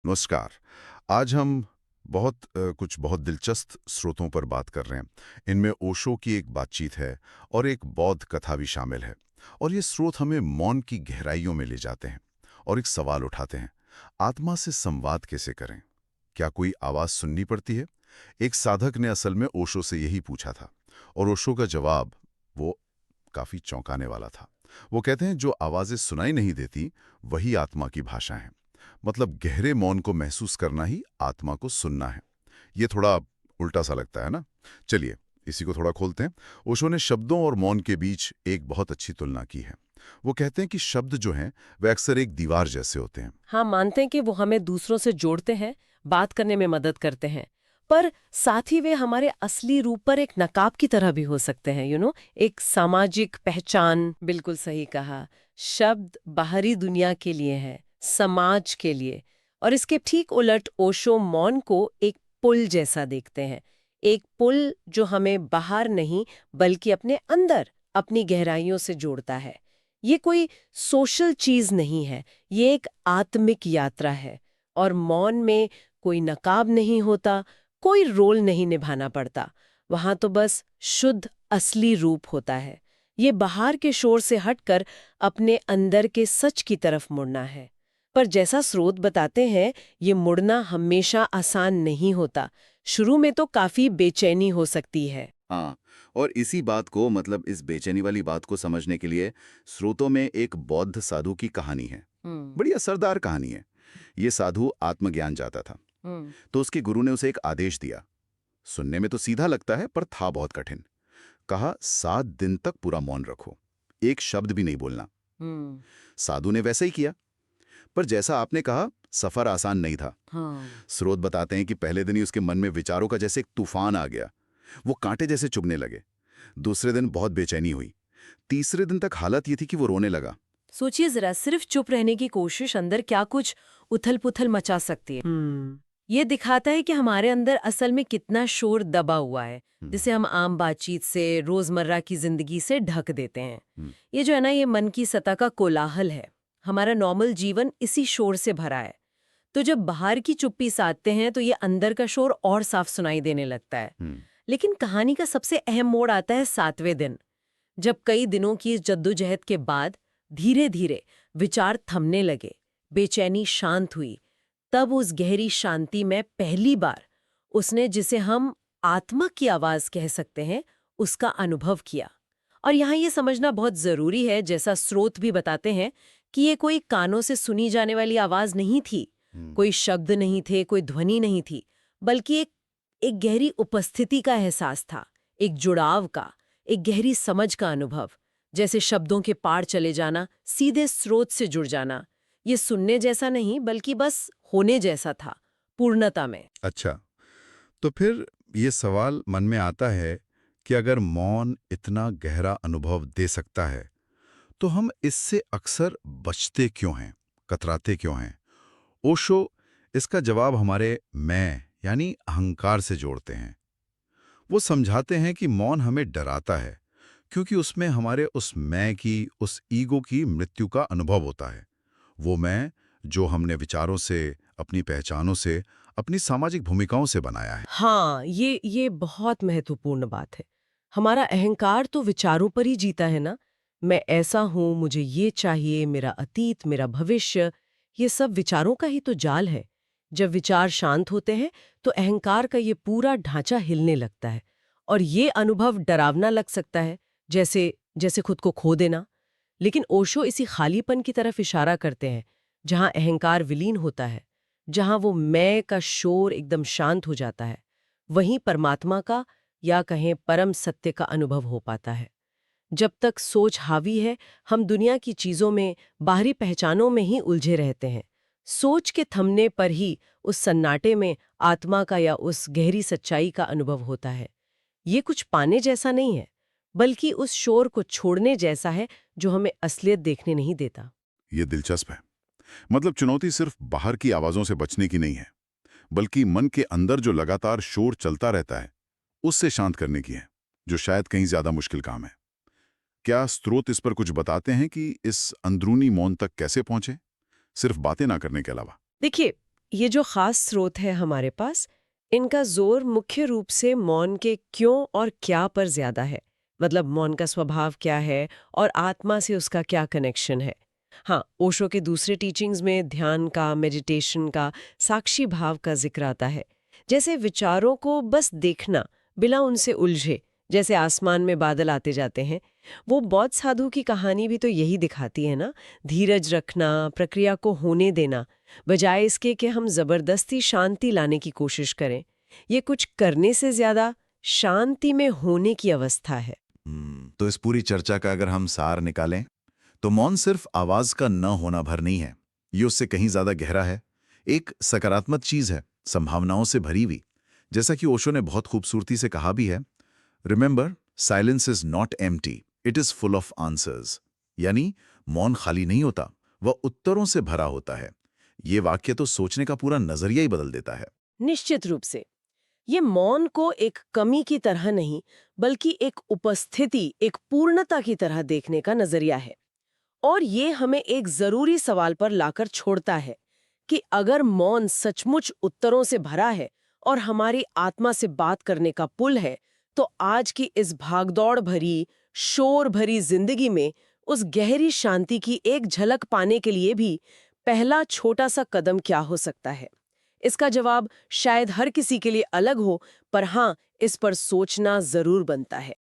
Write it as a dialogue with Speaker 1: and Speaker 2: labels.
Speaker 1: नमस्कार। आज हम कुछ बहुत दिलचस्प स्रोतों पर बात कर रहे हैं। इनमें ओशो की एक बातचीत है और एक बौद्ध कथा भी शामिल है। और ये स्रोत हमें मौन की गहराइयों में ले जाते हैं और एक सवाल उठाते हैं, आत्मा से संवाद कैसे करें? क्या कोई आवाज़ सुननी पड़ती है? एक साधक ने असल में ओशो से यही पूछा था और ओशो का जवाब वो काफ़ी चौंकाने वाला था। वो कहते हैं, जो आवाज़ें सुनाई नहीं देती वही आत्मा की भाषा है। मतलब गहरे मौन को महसूस करना ही आत्मा को सुनना है। ये थोड़ा उल्टा सा लगता है ना? चलिए इसी को थोड़ा खोलते हैं। ओशो ने शब्दों और मौन के बीच एक बहुत अच्छी तुलना की है। वो कहते हैं कि शब्द जो हैं वे अक्सर एक दीवार जैसे होते हैं।
Speaker 2: हाँ, मानते हैं कि वो हमें दूसरों से जोड़ते हैं, बात करने में मदद करते हैं। पर साथ ही वे हमारे असली रूप पर एक नकाब की तरह भी हो सकते हैं, एक सामाजिक पहचान। बिल्कुल सही कहा। शब्द बाहरी दुनिया के लिए है, समाज के लिए। और इसके ठीक उलट ओशो मौन को एक पुल जैसा देखते हैं। एक पुल जो हमें बाहर नहीं बल्कि अपने अंदर, अपनी गहराइयों से जोड़ता है। ये कोई सोशल चीज नहीं है, ये एक आत्मिक यात्रा है। और मौन में कोई नकाब नहीं होता, कोई रोल नहीं निभाना पड़ता। वहां तो बस शुद्ध असली रूप होता है। ये बाहर के शोर से हटकर अपने अंदर के सच की तरफ मुड़ना है। पर जैसा स्रोत बताते हैं, ये मुड़ना हमेशा आसान नहीं होता। शुरू में तो काफी बेचैनी हो सकती है।
Speaker 3: हाँ, और इसी बात को इस बेचैनी वाली बात को समझने के लिए स्रोतों में एक बौद्ध साधु की कहानी है।
Speaker 2: हम्म।
Speaker 3: बड़ी असरदार कहानी है। ये साधु आत्मज्ञान चाहता था,
Speaker 2: हम्म।
Speaker 3: तो उसके गुरु ने उसे एक आदेश दिया। सुनने में तो सीधा लगता है, पर था बहुत कठिन। कहा, 7 दिन तक पूरा मौन रखो, एक शब्द भी नहीं बोलना।
Speaker 2: हम्म।
Speaker 3: साधु ने वैसा ही किया, पर जैसा आपने कहा, सफर आसान नहीं था।
Speaker 2: हाँ।
Speaker 3: स्रोत बताते हैं कि पहले दिन ही उसके मन में विचारों का जैसे एक तूफान आ गया। वो कांटे जैसे चुभने लगे। दूसरे दिन बहुत बेचैनी हुई। तीसरे दिन तक हालत ये थी कि वो रोने लगा।
Speaker 2: सोचिए जरा, सिर्फ चुप रहने की कोशिश अंदर क्या कुछ उथल-पुथल मचा सकती है। ये दिखाता है कि हमारे अंदर असल में कितना शोर दबा हुआ है,
Speaker 3: हम्म,
Speaker 2: जिसे हम आम बातचीत से, रोजमर्रा की जिंदगी से ढक देते हैं।
Speaker 3: हम्म,
Speaker 2: ये जो है ना, ये मन की सतह का कोलाहल है। हमारा नॉर्मल जीवन इसी शोर से भरा है। तो जब बाहर की चुप्पी साधते हैं तो ये अंदर का शोर और साफ सुनाई देने लगता है।
Speaker 3: हम्म,
Speaker 2: लेकिन कहानी का सबसे अहम मोड़ आता है 7वें दिन, जब कई दिनों की इस जद्दोजहद के बाद धीरे धीरे विचार थमने लगे, बेचैनी शांत हुई। तब उस गहरी शांति में पहली बार उसने, जिसे हम आत्मा की आवाज कह सकते हैं, उसका अनुभव किया। और यहाँ ये समझना बहुत जरूरी है, जैसा स्रोत भी बताते हैं, कि ये कोई कानों से सुनी जाने वाली आवाज नहीं थी।
Speaker 3: हम्म।
Speaker 2: कोई शब्द नहीं थे, कोई ध्वनि नहीं थी, बल्कि एक गहरी उपस्थिति का एहसास था, एक जुड़ाव का, एक गहरी समझ का अनुभव। जैसे शब्दों के पार चले जाना, सीधे स्रोत से जुड़ जाना। ये सुनने जैसा नहीं बल्कि बस होने जैसा था, पूर्णता में।
Speaker 1: अच्छा, तो फिर ये सवाल मन में आता है कि अगर मौन इतना गहरा अनुभव दे सकता है, तो हम इससे अक्सर बचते क्यों हैं, कतराते क्यों हैं? ओशो इसका जवाब हमारे मैं यानी अहंकार से जोड़ते हैं। वो समझाते हैं कि मौन हमें डराता है क्योंकि उसमें हमारे उस मैं की, उस ईगो की मृत्यु का अनुभव होता है। वो मैं जो हमने विचारों से, अपनी पहचानों से, अपनी सामाजिक भूमिकाओं से बनाया है।
Speaker 2: हाँ, ये बहुत महत्वपूर्ण बात है। हमारा अहंकार तो विचारों पर ही जीता है ना। मैं ऐसा हूँ, मुझे ये चाहिए, मेरा अतीत, मेरा भविष्य, ये सब विचारों का ही तो जाल है। जब विचार शांत होते हैं तो अहंकार का ये पूरा ढांचा हिलने लगता है। और ये अनुभव डरावना लग सकता है, जैसे जैसे खुद को खो देना। लेकिन ओशो इसी खालीपन की तरफ इशारा करते हैं, जहां अहंकार विलीन होता है, जहां वो मैं का शोर एकदम शांत हो जाता है। वहीं परमात्मा का, या कहें परम सत्य का अनुभव हो पाता है। जब तक सोच हावी है, हम दुनिया की चीजों में, बाहरी पहचानों में ही उलझे रहते हैं। सोच के थमने पर ही उस सन्नाटे में आत्मा का या उस गहरी सच्चाई का अनुभव होता है। ये कुछ पाने जैसा नहीं है, बल्कि उस शोर को छोड़ने जैसा है जो हमें असलियत देखने नहीं देता।
Speaker 1: ये दिलचस्प है। मतलब चुनौती सिर्फ बाहर की आवाजों से बचने की नहीं है, बल्कि मन के अंदर जो लगातार शोर चलता रहता है, उससे शांत करने की है, जो शायद कहीं ज्यादा मुश्किल काम है। क्या स्रोत इस पर कुछ बताते हैं कि इस अंदरूनी मौन तक कैसे पहुंचे, सिर्फ बातें ना करने के अलावा?
Speaker 2: देखिए, ये जो खास स्रोत है हमारे पास, इनका जोर मुख्य रूप से मौन के क्यों और क्या पर ज्यादा है। मतलब मौन का स्वभाव क्या है और आत्मा से उसका क्या कनेक्शन है। हाँ, ओशो के दूसरे टीचिंग्स में ध्यान का, मेडिटेशन का, साक्षी भाव का जिक्र आता है। जैसे विचारों को बस देखना, बिना उनसे उलझे, जैसे आसमान में बादल आते जाते हैं। वो बौद्ध साधु की कहानी भी तो यही दिखाती है ना, धीरज रखना, प्रक्रिया को होने देना, बजाय इसके कि हम जबरदस्ती शांति लाने की कोशिश करें। ये कुछ करने से ज्यादा शांति में होने की अवस्था है।
Speaker 3: तो इस पूरी चर्चा का अगर हम सार निकालें, तो मौन सिर्फ आवाज का न होना भर नहीं है, ये उससे कहीं ज्यादा गहरा है। एक सकारात्मक चीज है, संभावनाओं से भरी हुई। जैसा कि ओशो ने बहुत खूबसूरती से कहा भी है, remember, silence is not empty, it is full of answers. यानी मौन खाली नहीं होता, वह उत्तरों से भरा होता है। ये वाक्य तो सोचने का पूरा नजरिया ही बदल देता है।
Speaker 2: निश्चित रूप से ये मौन को एक कमी की तरह नहीं, बल्कि एक उपस्थिति, एक पूर्णता की तरह देखने का नजरिया है। और ये हमें एक जरूरी सवाल पर लाकर छोड़ता है कि अगर मौन सचमुच उत्तरों से भरा है और हमारी आत्मा से बात करने का पुल है, तो आज की इस भागदौड़ भरी, शोर भरी जिंदगी में उस गहरी शांति की एक झलक पाने के लिए भी पहला छोटा सा कदम क्या हो सकता है? इसका जवाब शायद हर किसी के लिए अलग हो, पर हाँ, इस पर सोचना जरूर बनता है।